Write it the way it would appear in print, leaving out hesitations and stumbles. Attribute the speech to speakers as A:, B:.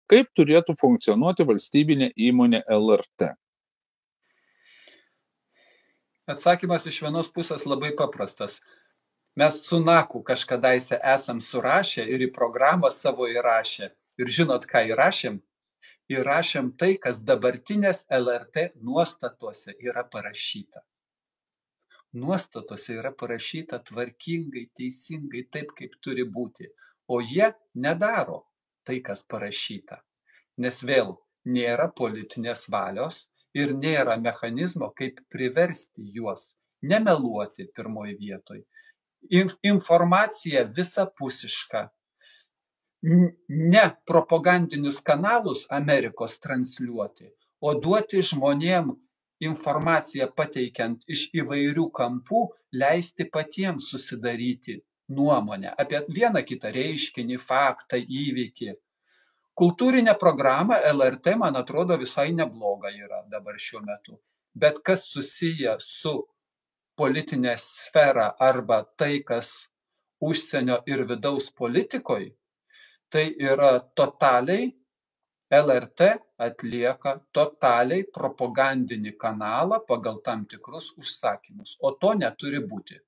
A: Kaip turėtų funkcionuoti valstybinė įmonė LRT?
B: Atsakymas iš vienos pusės labai paprastas. Mes su NAKU kažkadaise esam surašę ir į programą savo įrašę. Ir žinot, ką įrašėm? Įrašėm tai, kas dabartinės LRT nuostatuose yra parašyta. Nuostatose yra parašyta tvarkingai, teisingai, taip, kaip turi būti. O jie nedaro tai, kas parašyta. Nes vėl nėra politinės valios ir nėra mechanizmo, kaip priversti juos nemeluoti pirmoje vietoje. Informacija visapusiška. Ne propagandinius kanalus Amerikos transliuoti, o duoti žmonėm informaciją pateikiant iš įvairių kampų, leisti patiems susidaryti nuomonę apie vieną kitą reiškinį, faktą, įvykį. Kultūrinė programa LRT, man atrodo, visai nebloga yra dabar šiuo metu. Bet kas susiję su politinė sfera arba tai, kas užsienio ir vidaus politikoje, tai yra totaliai LRT atlieka totaliai propagandinį kanalą pagal tam tikrus užsakymus, o to neturi būti.